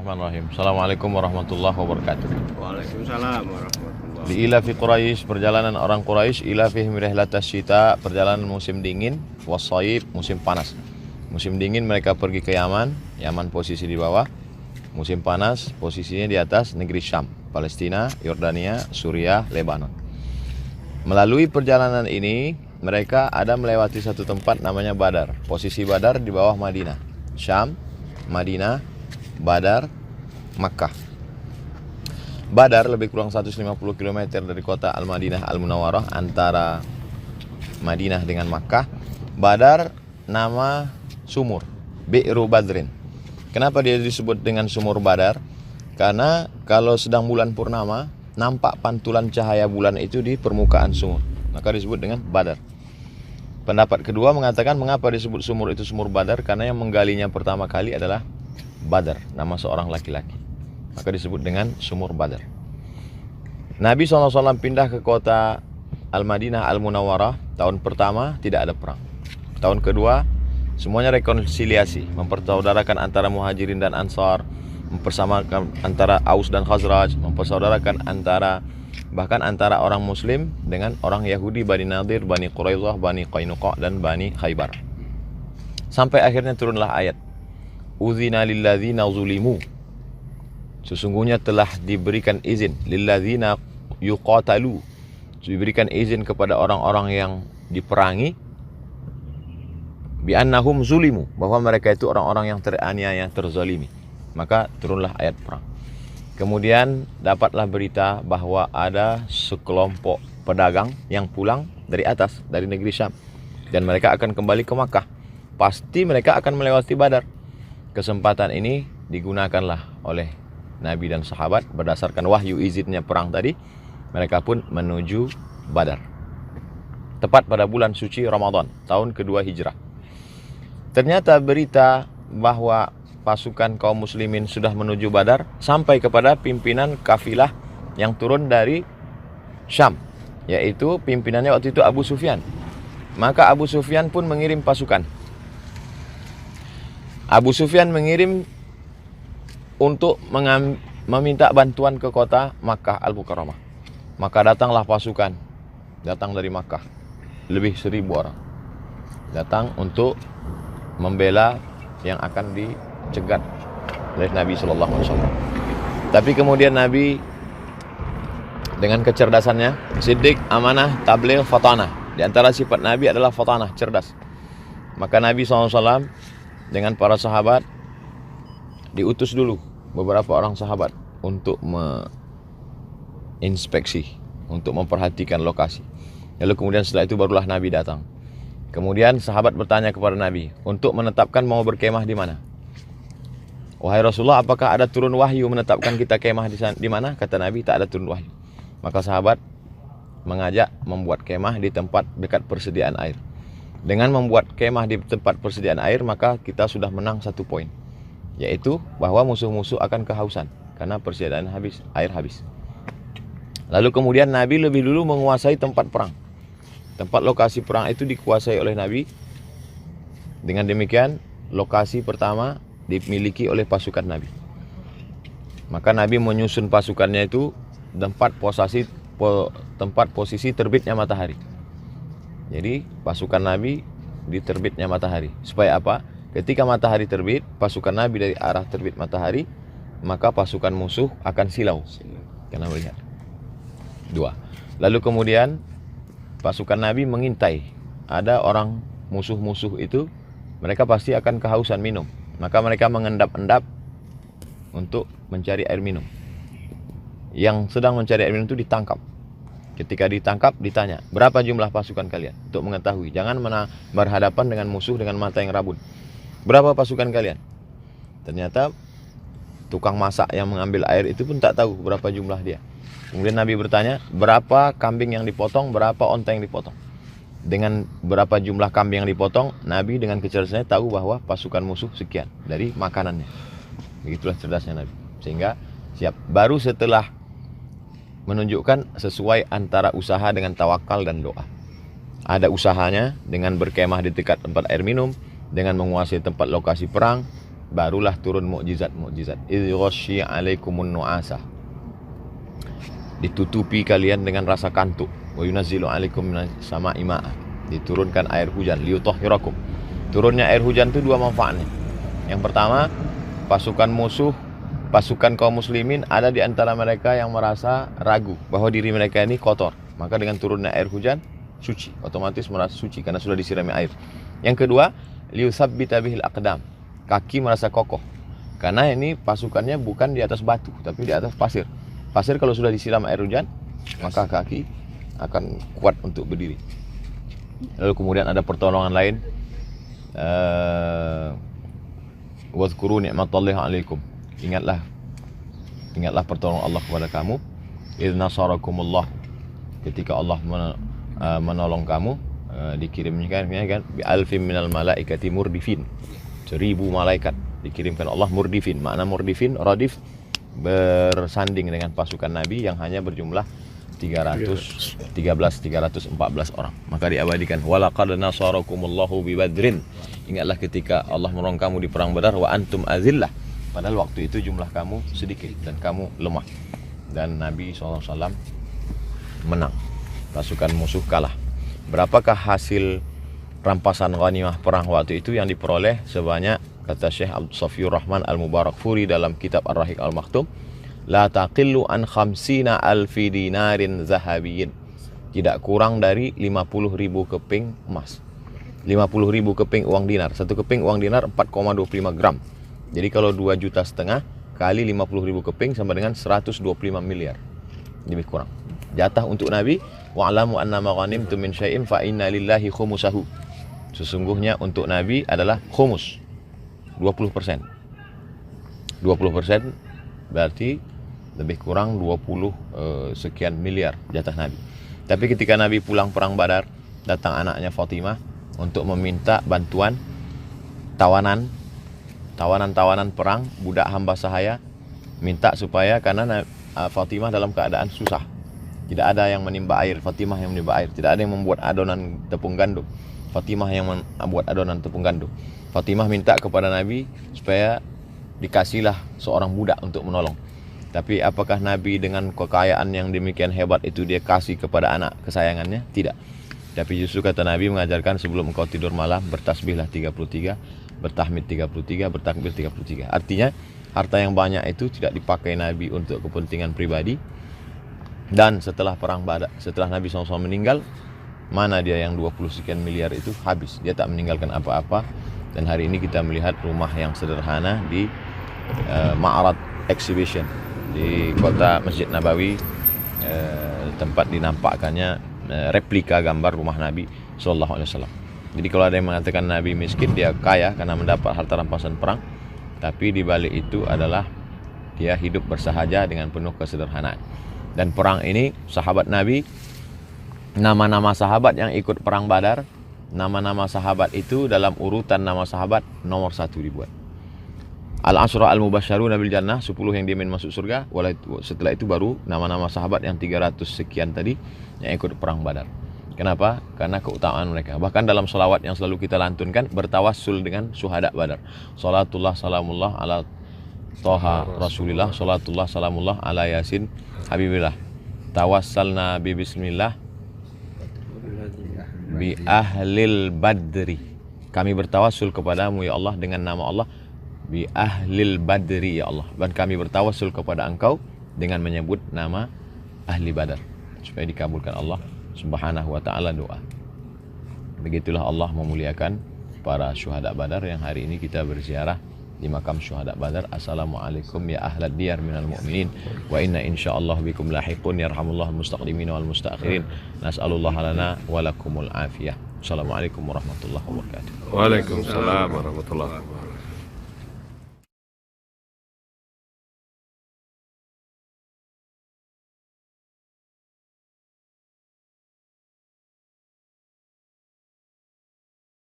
Bismillahirrahmanirrahim. Assalamualaikum warahmatullahi wabarakatuh. Waalaikumsalam warahmatullahi. Di ilafi Quraisy, perjalanan orang Quraisy, ilafihim rihlatas syita, perjalanan musim dingin, wassaib, musim panas. Musim dingin mereka pergi ke Yaman, Yaman posisi di bawah. Musim panas posisinya di atas negeri Syam, Palestina, Yordania, Suriah, Lebanon. Melalui perjalanan ini mereka ada melewati satu tempat namanya Badar. Posisi Badar di bawah Madinah. Syam, Madinah, Badar, Makkah. Badar lebih kurang 150 km dari kota Al-Madinah Al-Munawwarah, antara Madinah dengan Makkah. Badar nama sumur, Bi'ru Badrin. Kenapa dia disebut dengan sumur Badar? Karena kalau sedang bulan purnama, nampak pantulan cahaya bulan itu di permukaan sumur, maka disebut dengan Badar. Pendapat kedua mengatakan mengapa disebut sumur itu sumur Badar, karena yang menggalinya pertama kali adalah Badar, nama seorang laki-laki, maka disebut dengan sumur Badar. Nabi SAW pindah ke kota Al-Madinah Al-Munawwarah. Tahun pertama tidak ada perang. Tahun kedua semuanya rekonsiliasi, mempersaudarakan antara Muhajirin dan Ansar, mempersamakan antara Aus dan Khazraj, mempersaudarakan bahkan antara orang Muslim dengan orang Yahudi, Bani Nadir, Bani Quraidah, Bani Qainuqa, dan Bani Khaybar. Sampai akhirnya turunlah ayat, Udzina lilladzina zulimu, sesungguhnya telah diberikan izin, lilladzina yuqatalu, diberikan izin kepada orang-orang yang diperangi, bi'annahum zulimu, bahwa mereka itu orang-orang yang teraniaya, terzalimi. Maka turunlah ayat perang. Kemudian dapatlah berita bahwa ada sekelompok pedagang yang pulang dari atas, dari negeri Syam, dan mereka akan kembali ke Makkah. Pasti mereka akan melewati Badar. Kesempatan ini digunakanlah oleh Nabi dan sahabat berdasarkan wahyu izinnya perang tadi. Mereka pun menuju Badar. Tepat pada bulan suci Ramadan, tahun kedua Hijrah. Ternyata berita bahwa pasukan kaum muslimin sudah menuju Badar sampai kepada pimpinan kafilah yang turun dari Syam, yaitu pimpinannya waktu itu Abu Sufyan. Maka Abu Sufyan pun mengirim pasukan. Abu Sufyan mengirim untuk meminta bantuan ke kota Makkah Al-Mukarramah. Maka datanglah pasukan, datang dari Makkah, lebih 1000 orang. Datang untuk membela yang akan dicegat oleh Nabi SAW. Tapi kemudian Nabi dengan kecerdasannya, siddiq, amanah, tabligh, fatanah. Di antara sifat Nabi adalah fatanah, cerdas. Maka Nabi SAW dengan para sahabat diutus dulu beberapa orang sahabat untuk menginspeksi, untuk memperhatikan lokasi. Lalu kemudian setelah itu barulah Nabi datang. Kemudian sahabat bertanya kepada Nabi untuk menetapkan mau berkemah di mana. Wahai Rasulullah, apakah ada turun wahyu menetapkan kita kemah di mana? Kata Nabi, tak ada turun wahyu. Maka sahabat mengajak membuat kemah di tempat dekat persediaan air. Dengan membuat kemah di tempat persediaan air, maka kita sudah menang 1 poin, yaitu bahwa musuh-musuh akan kehausan karena persediaan habis, air habis. Lalu kemudian Nabi lebih dulu menguasai tempat perang. Tempat lokasi perang itu dikuasai oleh Nabi. Dengan demikian lokasi pertama dimiliki oleh pasukan Nabi. Maka Nabi menyusun pasukannya itu tempat posisi terbitnya matahari. Jadi pasukan Nabi di terbitnya matahari. Supaya apa? Ketika matahari terbit, pasukan Nabi dari arah terbit matahari, maka pasukan musuh akan silau karena melihat. 2. Lalu kemudian pasukan Nabi mengintai. Ada orang musuh-musuh itu, mereka pasti akan kehausan minum. Maka mereka mengendap-endap untuk mencari air minum. Yang sedang mencari air minum itu ditangkap. Ketika ditangkap, ditanya, berapa jumlah pasukan kalian? Untuk mengetahui, jangan berhadapan dengan musuh dengan mata yang rabun. Berapa pasukan kalian? Ternyata tukang masak yang mengambil air itu pun tak tahu berapa jumlah dia. Kemudian Nabi bertanya, berapa kambing yang dipotong, berapa onta yang dipotong. Dengan berapa jumlah kambing yang dipotong, Nabi dengan kecerdasannya tahu bahwa pasukan musuh sekian dari makanannya. Begitulah cerdasnya Nabi. Sehingga siap. Baru setelah menunjukkan sesuai antara usaha dengan tawakal dan doa. Ada usahanya dengan berkemah di dekat tempat air minum, dengan menguasai tempat lokasi perang, barulah turun mukjizat. Idh ghashyi 'alaikumun nu'asa. Ditutupi kalian dengan rasa kantuk. Wa yunazzilu 'alaikum minas sama'i ma'a. Diturunkan air hujan liyutahhirakum. Turunnya air hujan itu dua manfaatnya. Yang pertama, pasukan kaum muslimin ada di antara mereka yang merasa ragu bahwa diri mereka ini kotor. Maka dengan turunnya air hujan, suci, otomatis merasa suci karena sudah disirami air. Yang kedua, liyutsabbita bihil aqdam. Kaki merasa kokoh. Karena ini pasukannya bukan di atas batu, tapi di atas pasir. Pasir kalau sudah disiram air hujan, maka kaki akan kuat untuk berdiri. Lalu kemudian ada pertolongan lain. Wadhkuru ni'matallahi 'alaikum. Ingatlah pertolongan Allah kepada kamu. Idz nasarakumullah. Ketika Allah menolong kamu, dikirimkan kan bi alfin minal malaikati murdifin. 1000 malaikat dikirimkan Allah murdifin. Makna murdifin, radif, bersanding dengan pasukan Nabi yang hanya berjumlah 314 orang. Maka diabadikan walaqad nasarakumullahu bi badrin. Ingatlah ketika Allah menolong kamu di perang Badar wa antum azillah. Padahal waktu itu jumlah kamu sedikit dan kamu lemah. Dan Nabi SAW menang. Pasukan musuh kalah. Berapakah hasil rampasan ghanimah perang waktu itu yang diperoleh? Sebanyak, kata Syekh Abdul Safiyur Rahman Al-Mubarakfuri dalam kitab Ar-Rahiq Al-Maktum, la taqillu an 50 alfi dinarin zahabiyyin. Tidak kurang dari 50.000 keping emas. 50.000 keping uang dinar. Satu keping uang dinar 4,25 gram. Jadi kalau 2,5 juta kali 50.000 keping sama dengan 125 miliar. Lebih kurang. Jatah untuk Nabi, wa'lamu annama ghanimtum min syai'in fa inna lillahi khumusahu. Sesungguhnya untuk Nabi adalah khumus. 20%. 20% berarti lebih kurang 20 sekian miliar jatah Nabi. Tapi ketika Nabi pulang perang Badar, datang anaknya Fatimah untuk meminta bantuan tawanan perang, budak hamba sahaya, minta supaya karena Fatimah dalam keadaan susah. Tidak ada yang menimba air, Fatimah yang menimba air. Tidak ada yang membuat adonan tepung gandum, Fatimah yang membuat adonan tepung gandum. Fatimah minta kepada Nabi supaya dikasihlah seorang budak untuk menolong. Tapi apakah Nabi dengan kekayaan yang demikian hebat itu dia kasih kepada anak kesayangannya? Tidak. Tapi justru kata Nabi mengajarkan sebelum engkau tidur malam, bertasbihlah 33, bertahmid 33, bertakbir 33. Artinya harta yang banyak itu tidak dipakai Nabi untuk kepentingan pribadi. Dan setelah perang Badar, setelah Nabi SAW meninggal, mana dia yang 20 sekian miliar itu habis. Dia tak meninggalkan apa-apa. Dan hari ini kita melihat rumah yang sederhana di Ma'rad Exhibition di kota Masjid Nabawi, tempat dinampakkannya replika gambar rumah Nabi SAW. Jadi kalau ada yang mengatakan Nabi miskin, dia kaya karena mendapat harta rampasan perang. Tapi di balik itu adalah dia hidup bersahaja dengan penuh kesederhanaan. Dan perang ini sahabat Nabi, nama-nama sahabat yang ikut perang Badar, nama-nama sahabat itu dalam urutan nama sahabat nomor 1 dibuat. Al-Ashra Al-Mubasysyaruna bil Jannah, 10 yang dijamin masuk surga. Setelah itu baru nama-nama sahabat yang 300 sekian tadi yang ikut perang Badar. Kenapa? Karena keutamaan mereka. Bahkan dalam salawat yang selalu kita lantunkan, bertawassul dengan syuhada Badar. Salatullah salamullah ala Toha Rasulillah, salatullah salamullah ala Yasin Habibillah. Tawassalna bi bismillah bi ahlil badri. Kami bertawassul kepadamu ya Allah dengan nama Allah, bi ahlil badri ya Allah. Dan kami bertawassul kepada engkau dengan menyebut nama ahli Badar, supaya dikabulkan Allah Subhanahu wa ta'ala doa. Begitulah Allah memuliakan para syuhada Badar yang hari ini kita berziarah di makam syuhada Badar. Assalamualaikum ya ahlad diyar minal mu'minin wa inna insyaallah bikum lahiqun yarhamullahu mustaqdimin wal mustaakhirin. Nas'alullah lana wa lakumul afiyah. Assalamualaikum warahmatullahi wabarakatuh. Waalaikumsalam warahmatullahi wabarakatuh.